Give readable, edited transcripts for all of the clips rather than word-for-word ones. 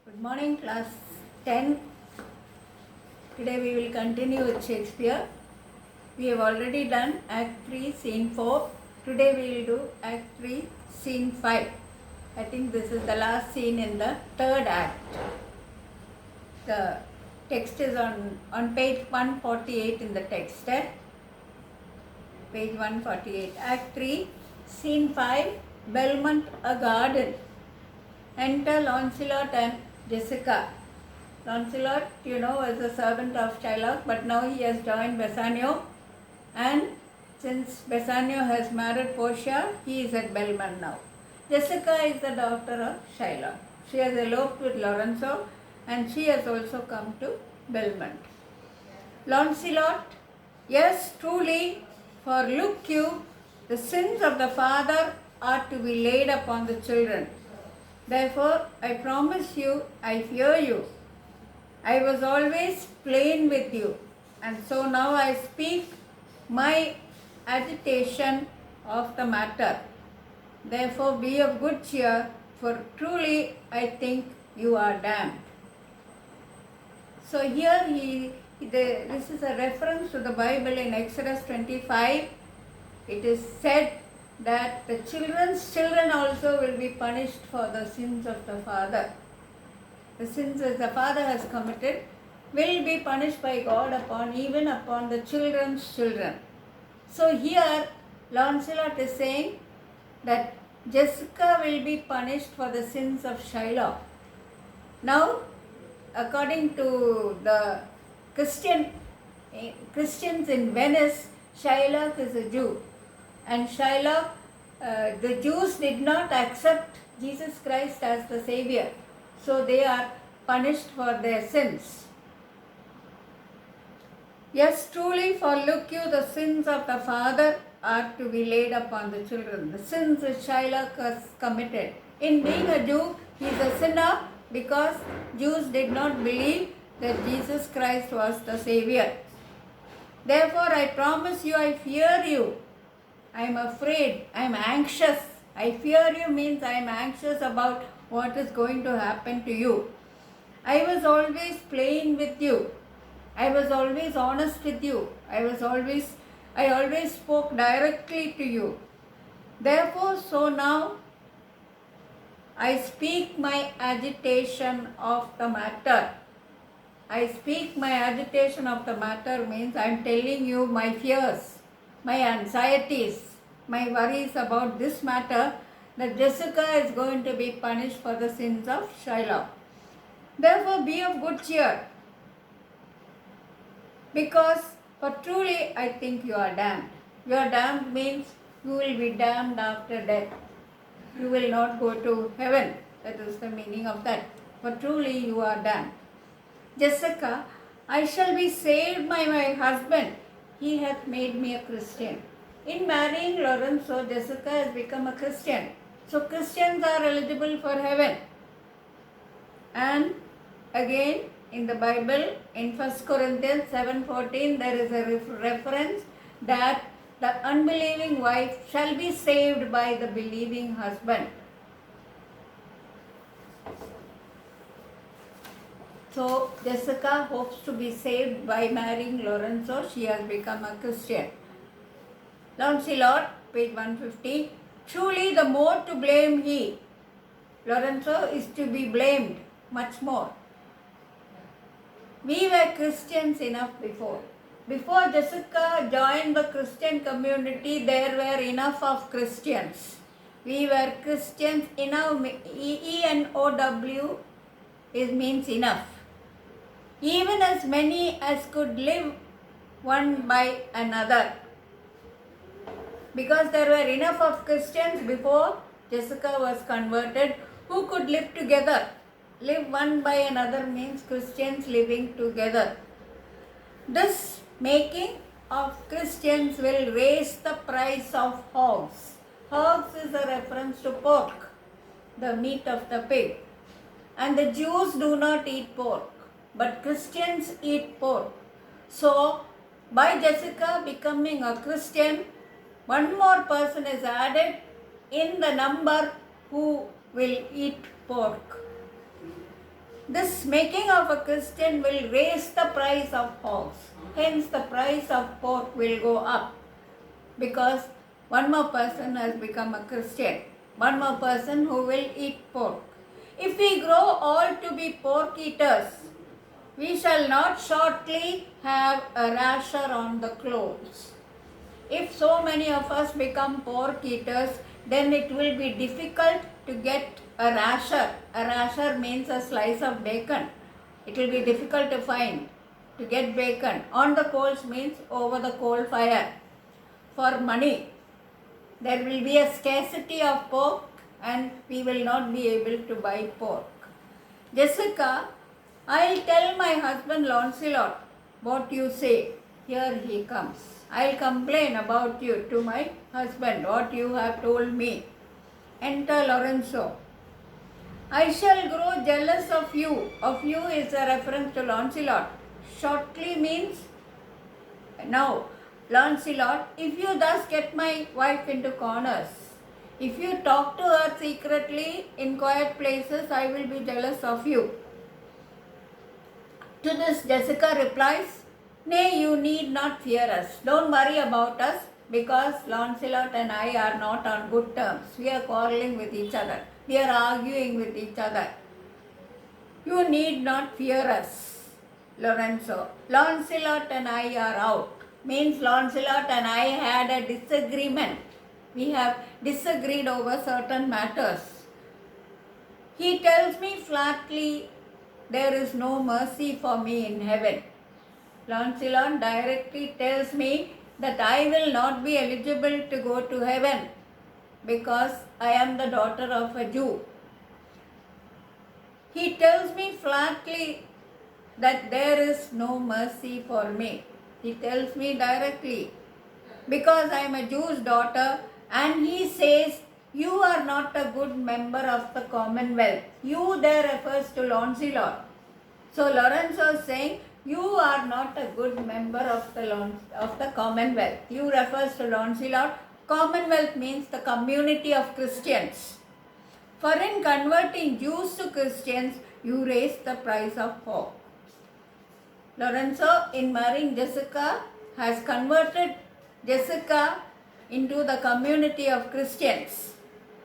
Good morning, class 10. Today we will continue with Shakespeare. We have already done Act 3, Scene 4. Today we will do Act 3, Scene 5. I think this is the last scene in the third act. The text is on page 148 in the text. Page 148. Act 3, Scene 5, Belmont, a garden. Enter Launcelot and Jessica. Launcelot, was a servant of Shylock, but now he has joined Bassanio. And since Bassanio has married Portia, he is at Belmont now. Jessica is the daughter of Shylock. She has eloped with Lorenzo and she has also come to Belmont. Launcelot, yes, truly, for look you, the sins of the father are to be laid upon the children. Therefore, I promise you, I fear you. I was always plain with you, and so now I speak my agitation of the matter. Therefore, be of good cheer, for truly I think you are damned. So here this is a reference to the Bible in Exodus 25. It is said that the children's children also will be punished for the sins of the father. The sins that the father has committed will be punished by God even upon the children's children. So here Launcelot is saying that Jessica will be punished for the sins of Shylock. Now, according to the Christians in Venice, Shylock is a Jew. And Shylock, the Jews did not accept Jesus Christ as the Savior. So they are punished for their sins. Yes, truly, for look you, the sins of the father are to be laid upon the children. The sins which Shylock has committed. In being a Jew, he is a sinner because Jews did not believe that Jesus Christ was the Savior. Therefore, I promise you, I fear you. I am afraid, I am anxious. I fear you means I am anxious about what is going to happen to you. I was always plain with you. I was always honest with you. I always spoke directly to you. Therefore, so now I speak my agitation of the matter. I speak my agitation of the matter means I am telling you my fears, my anxieties, my worries about this matter, that Jessica is going to be punished for the sins of Shylock. Therefore, be of good cheer, because for truly I think you are damned. You are damned means you will be damned after death. You will not go to heaven. That is the meaning of that. For truly you are damned. Jessica, I shall be saved by my husband. He hath made me a Christian. In marrying Lorenzo, Jessica has become a Christian. So Christians are eligible for heaven. And again in the Bible, in 1 Corinthians 7:14, there is a reference that the unbelieving wife shall be saved by the believing husband. So Jessica hopes to be saved by marrying Lorenzo. She has become a Christian. Launcelot, page 150. Truly the more to blame he. Lorenzo is to be blamed much more. We were Christians enough before. Before Jessica joined the Christian community, there were enough of Christians. We were Christians enough. ENOW means enough. Even as many as could live one by another. Because there were enough of Christians before Jessica was converted who could live together. Live one by another means Christians living together. This making of Christians will raise the price of hogs. Hogs is a reference to pork, the meat of the pig. And the Jews do not eat pork, but Christians eat pork. So, by Jessica becoming a Christian, one more person is added in the number who will eat pork. This making of a Christian will raise the price of hogs. Hence, the price of pork will go up because one more person has become a Christian. One more person who will eat pork. If we grow all to be pork eaters, we shall not shortly have a rasher on the clothes. If so many of us become pork eaters, then it will be difficult to get a rasher. A rasher means a slice of bacon. It will be difficult to find, to get bacon. On the coals means over the coal fire. For money, there will be a scarcity of pork and we will not be able to buy pork. Jessica, I'll tell my husband Lancelot what you say. Here he comes. I'll complain about you to my husband, what you have told me. Enter Lorenzo. I shall grow jealous of you. Of you is a reference to Lancelot. Shortly means now. Lancelot, if you thus get my wife into corners, if you talk to her secretly in quiet places, I will be jealous of you. To this Jessica replies, nay, you need not fear us. Don't worry about us because Lancelot and I are not on good terms. We are quarreling with each other. We are arguing with each other. You need not fear us, Lorenzo. Lancelot and I are out. Means Lancelot and I had a disagreement. We have disagreed over certain matters. He tells me flatly, there is no mercy for me in heaven. Lancelot directly tells me that I will not be eligible to go to heaven because I am the daughter of a Jew. He tells me flatly that there is no mercy for me. He tells me directly because I am a Jew's daughter, and he says, you are not a good member of the Commonwealth. You there refers to Lancelot. So Lorenzo is saying, you are not a good member of the Commonwealth. You refers to Lancelot. Commonwealth means the community of Christians. For in converting Jews to Christians, you raise the price of pork. Lorenzo, in marrying Jessica, has converted Jessica into the community of Christians.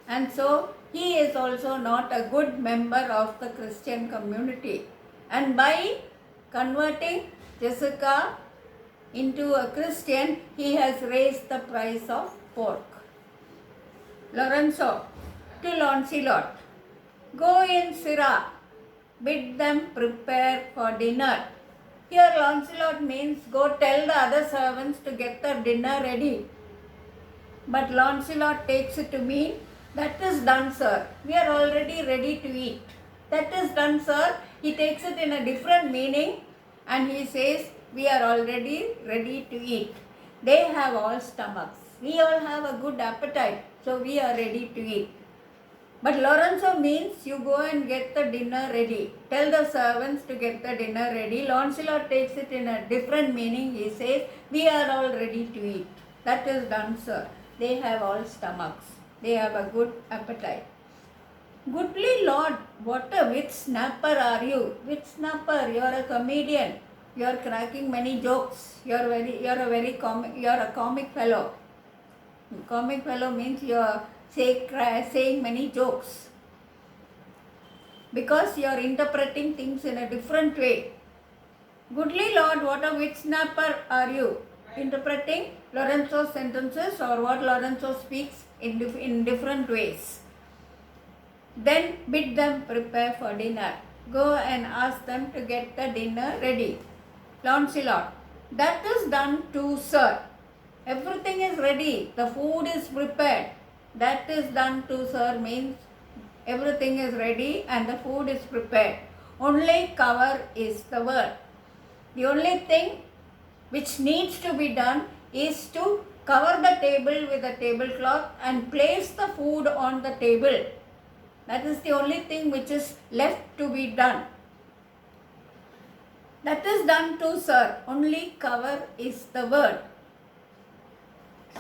And so, he is also not a good member of the Christian community. And by converting Jessica into a Christian, he has raised the price of pork. Lorenzo, to Lancelot, go in, Sirrah, bid them prepare for dinner. Here Lancelot means go tell the other servants to get the dinner ready. But Lancelot takes it to mean, that is done, sir. We are already ready to eat. That is done, sir. He takes it in a different meaning and he says, we are already ready to eat. They have all stomachs. We all have a good appetite, so we are ready to eat. But Lorenzo means you go and get the dinner ready. Tell the servants to get the dinner ready. Lancelot takes it in a different meaning. He says, we are all ready to eat. That is done, sir. They have all stomachs. They have a good appetite. Goodly Lord, what a wit snapper are you. Wit snapper, you are a comedian. You are cracking many jokes. You are a comic fellow. Comic fellow means you are saying many jokes because you are interpreting things in a different way. Goodly Lord, what a wit snapper are you. Interpreting Lorenzo's sentences or what Lorenzo speaks in different ways. Then bid them prepare for dinner. Go and ask them to get the dinner ready. Lancelot, that is done too, sir. Everything is ready. The food is prepared. That is done too, sir, means everything is ready and the food is prepared. Only cover is the word. The only thing which needs to be done is to cover the table with a tablecloth and place the food on the table. That is the only thing which is left to be done. That is done too, sir. Only cover is the word.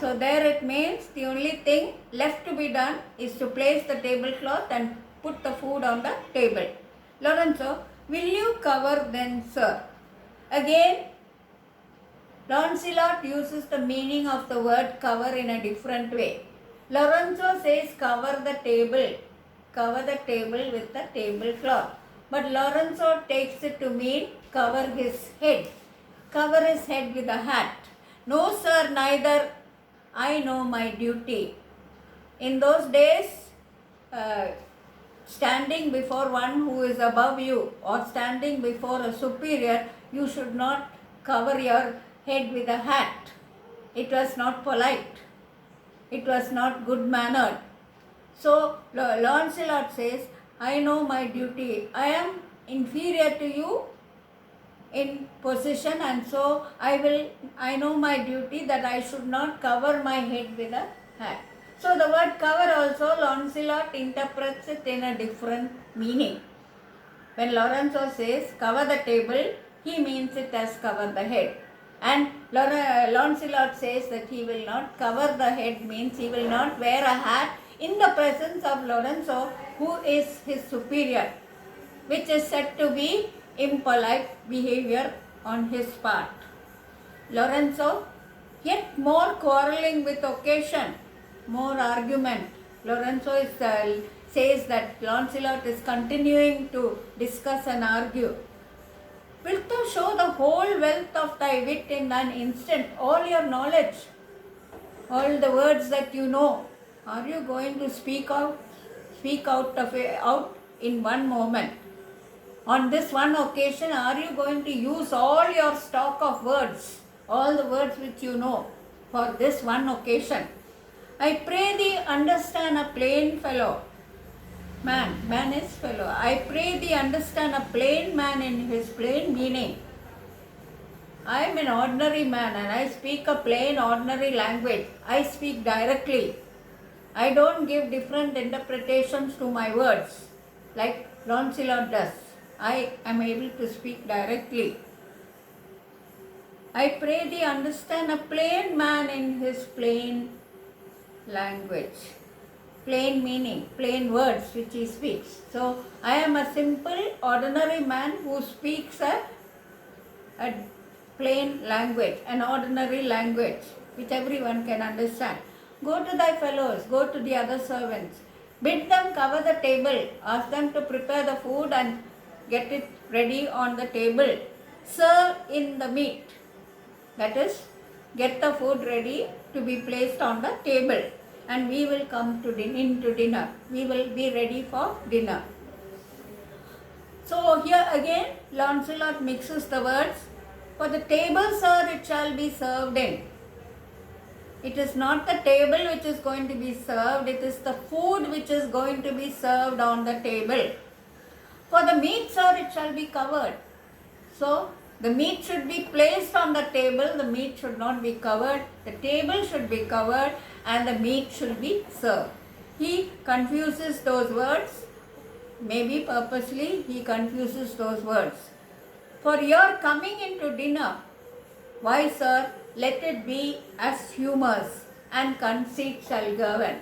So there it means the only thing left to be done is to place the tablecloth and put the food on the table. Lorenzo, Will you cover then, sir? Again, Lancelot uses the meaning of the word cover in a different way. Lorenzo says cover the table with the tablecloth. But Lorenzo takes it to mean cover his head with a hat. No, sir, neither. I know my duty. In those days, standing before one who is above you or standing before a superior, you should not cover your head with a hat. It was not polite. It was not good mannered. So Lancelot says, I know my duty. I am inferior to you in position, and so I know my duty that I should not cover my head with a hat. So the word cover also, Lancelot interprets it in a different meaning. When Lorenzo says cover the table, he means it as cover the head. And Lancelot says that he will not cover the head, means he will not wear a hat in the presence of Lorenzo, who is his superior, which is said to be impolite behavior on his part. Lorenzo, yet more quarreling with occasion, more argument. Lorenzo says that Lancelot is continuing to discuss and argue. Wilt thou show the whole wealth of thy wit in an instant, all your knowledge, all the words that you know? Are you going to speak out in one moment? On this one occasion, are you going to use all your stock of words, all the words which you know, for this one occasion? I pray thee understand a plain fellow. Man is fellow. I pray thee understand a plain man in his plain meaning. I am an ordinary man and I speak a plain ordinary language. I speak directly. I don't give different interpretations to my words like Lancelot does. I am able to speak directly. I pray thee understand a plain man in his plain language. Plain meaning, plain words which he speaks. So, I am a simple, ordinary man who speaks a plain language, an ordinary language which everyone can understand. Go to thy fellows, go to the other servants. Bid them cover the table, ask them to prepare the food and get it ready on the table. Serve in the meat, that is, get the food ready to be placed on the table. And we will come into dinner. We will be ready for dinner. So here again, Lancelot mixes the words. For the table, sir, it shall be served in. It is not the table which is going to be served. It is the food which is going to be served on the table. For the meat, sir, it shall be covered. So the meat should be placed on the table. The meat should not be covered. The table should be covered and the meat should be served. He confuses those words. Maybe purposely he confuses those words. For your coming into dinner, why, sir, let it be as humours and conceit shall govern.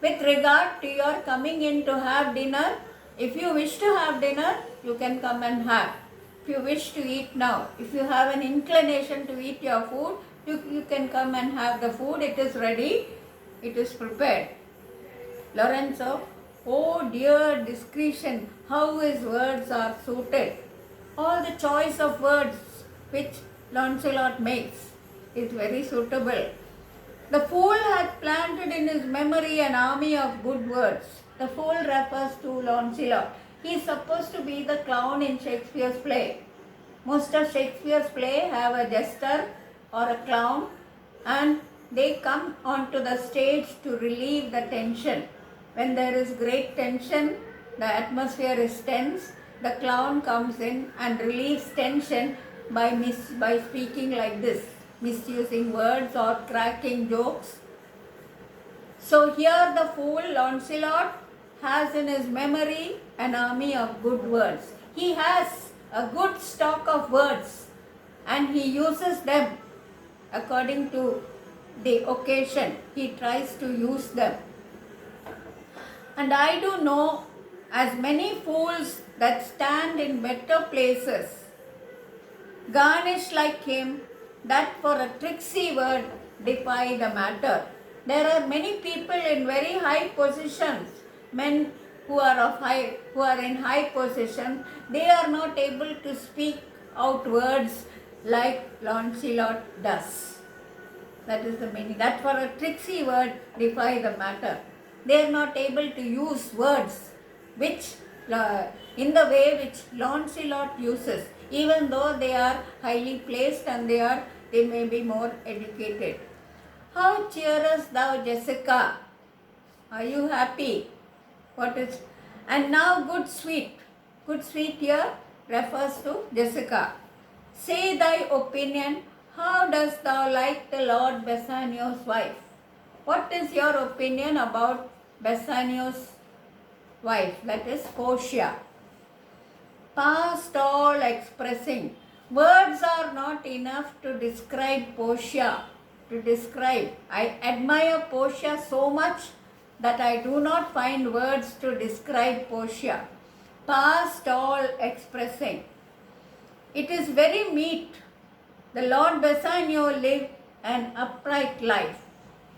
With regard to your coming in to have dinner, if you wish to have dinner, you can come and have. If you wish to eat now, if you have an inclination to eat your food, you can come and have the food. It is ready, it is prepared. Lorenzo, oh dear discretion, how his words are suited. All the choice of words which Lancelot makes is very suitable. The fool hath planted in his memory an army of good words. The fool refers to Lancelot. He is supposed to be the clown in Shakespeare's play. Most of Shakespeare's play have a jester or a clown, and they come onto the stage to relieve the tension. When there is great tension, the atmosphere is tense, the clown comes in and relieves tension by speaking like this, misusing words or cracking jokes. So here the fool Lancelot has in his memory an army of good words. He has a good stock of words and he uses them according to the occasion. He tries to use them. And I do know as many fools that stand in better places, garnish like him that for a tricksy word defy the matter. There are many people in very high positions, men who are in high position, they are not able to speak out words like Lancelot does. That is the meaning. That for a tricksy word defy the matter. They are not able to use words which in the way which Lancelot uses, even though they are highly placed and they may be more educated. How cheerest thou, Jessica? Are you happy? What is? And now good sweet. Good sweet here refers to Jessica. Say thy opinion. How dost thou like the Lord Bassanio's wife? What is your opinion about Bassanio's wife? That is Portia. Past all expressing. Words are not enough to describe Portia. I admire Portia so much that I do not find words to describe Portia. Past all expressing. It is very meet. The Lord Bassanio lived an upright life.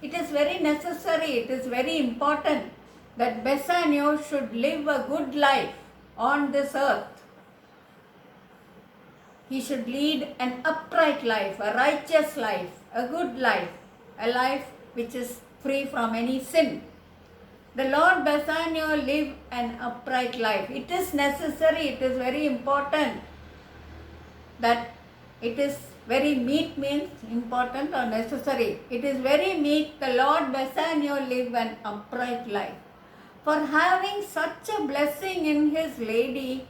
It is very necessary, it is very important that Bassanio should live a good life on this earth. He should lead an upright life, a righteous life, a good life, a life which is free from any sin. The Lord Bassanio lived an upright life. It is necessary, it is very important that it is very meet means important or necessary. It is very meet the Lord Bassanio live an upright life. For having such a blessing in his lady,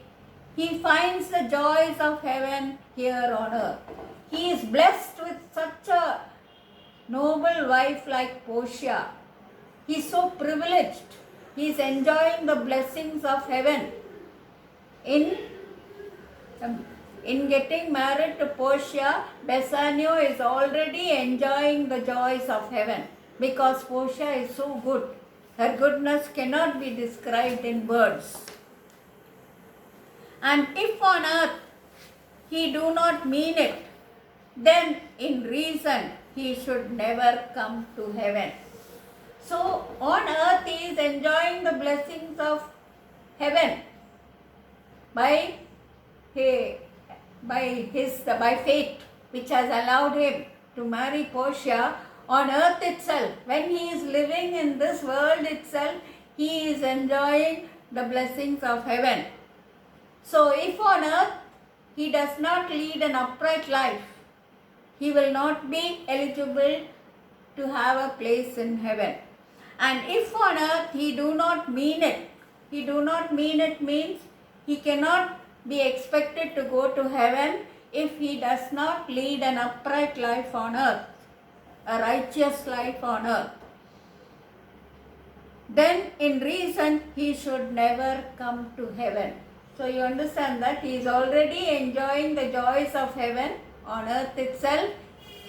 he finds the joys of heaven here on earth. He is blessed with such a noble wife like Portia. He is so privileged. He is enjoying the blessings of heaven. In getting married to Portia, Bassanio is already enjoying the joys of heaven because Portia is so good. Her goodness cannot be described in words. And if on earth he do not mean it, then in reason he should never come to heaven. So on earth he is enjoying the blessings of heaven by fate, which has allowed him to marry Portia. On earth itself, when he is living in this world itself, he is enjoying the blessings of heaven. So if on earth he does not lead an upright life, he will not be eligible to have a place in heaven. And if on earth he do not mean it means he cannot be expected to go to heaven if he does not lead an upright life on earth, a righteous life on earth. Then in reason he should never come to heaven. So you understand that he is already enjoying the joys of heaven on earth itself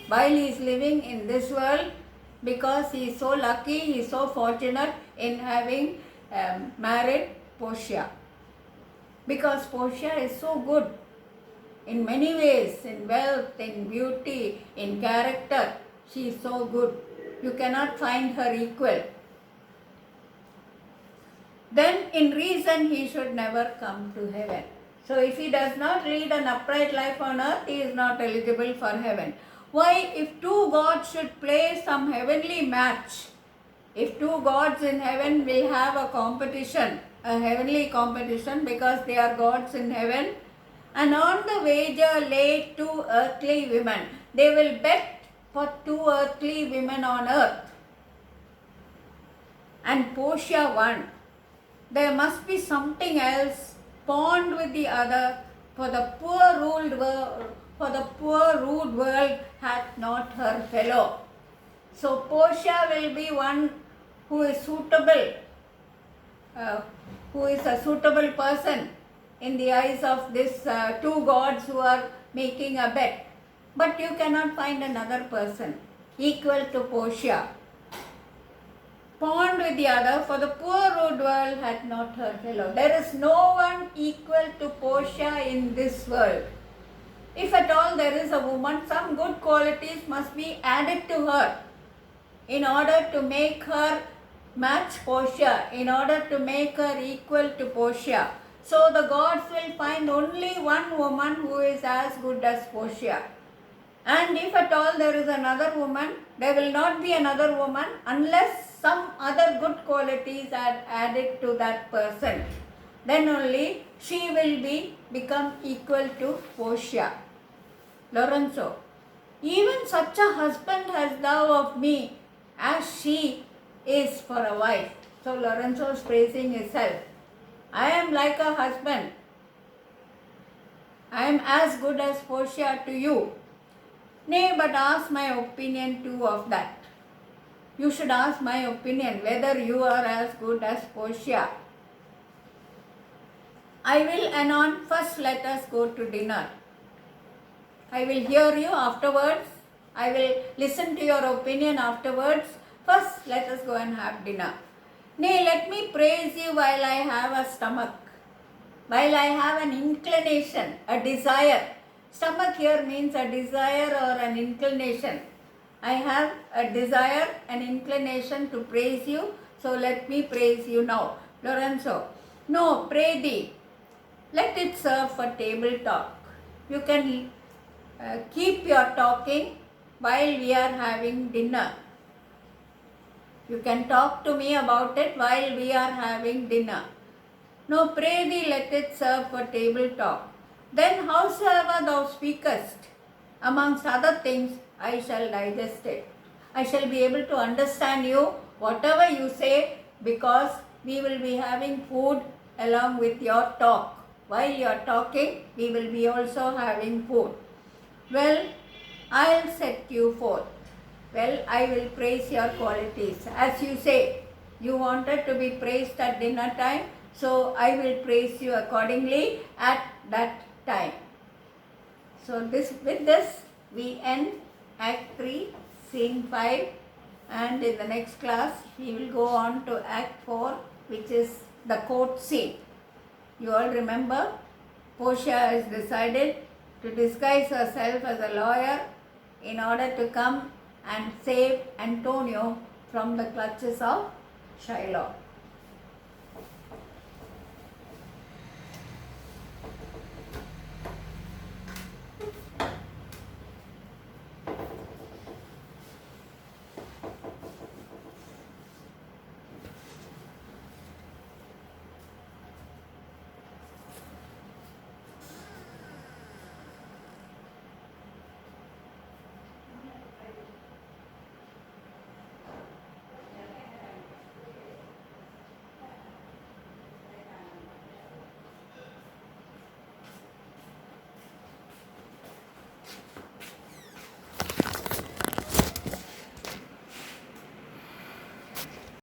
while he is living in this world, because he is so lucky, he is so fortunate in having married Portia. Because Portia is so good in many ways, in wealth, in beauty, in character. She is so good. You cannot find her equal. Then in reason he should never come to heaven. So if he does not lead an upright life on earth, he is not eligible for heaven. Why, if two gods should play some heavenly match, if two gods in heaven will have a competition, a heavenly competition, because they are gods in heaven, and on the wager lay two earthly women, they will bet for two earthly women on earth, and Portia won. There must be something else pawned with the other, for the poor rude world hath not her fellow. So Portia will be one who is suitable, who is a suitable person in the eyes of these two gods who are making a bet. But you cannot find another person equal to Portia. pond with the other, for the poor world had not her fellow. There is no one equal to Portia in this world. If at all there is a woman, some good qualities must be added to her in order to make her match Portia, in order to make her equal to Portia. So the gods will find only one woman who is as good as Portia. And if at all there is another woman, there will not be another woman unless some other good qualities are added to that person. Then only she will become equal to Portia. Lorenzo, even such a husband has thou of me as she is for a wife. So Lorenzo is praising himself. I am like a husband. I am as good as Portia to you. Nay, but ask my opinion too of that. You should ask my opinion whether you are as good as Portia. I will anon. First let us go to dinner. I will hear you afterwards. I will listen to your opinion afterwards. First let us go and have dinner. Nay, let me praise you while I have a stomach, while I have an inclination, a desire. Stomach here means a desire or an inclination. I have a desire, an inclination to praise you, so let me praise you now. Lorenzo, no, pray thee, let it serve for table talk. You can keep your talking while we are having dinner. You can talk to me about it while we are having dinner. No, pray thee, let it serve for table talk. Then howsoever thou speakest, amongst other things, I shall digest it. I shall be able to understand you, whatever you say, because we will be having food along with your talk. While you are talking, we will be also having food. Well, I'll set you forth. Well, I will praise your qualities. As you say, you wanted to be praised at dinner time, so I will praise you accordingly at that time. So with this we end Act 3, Scene 5, and in the next class we will go on to Act 4, which is the court scene. You all remember, Portia has decided to disguise herself as a lawyer in order to come and save Antonio from the clutches of Shylock.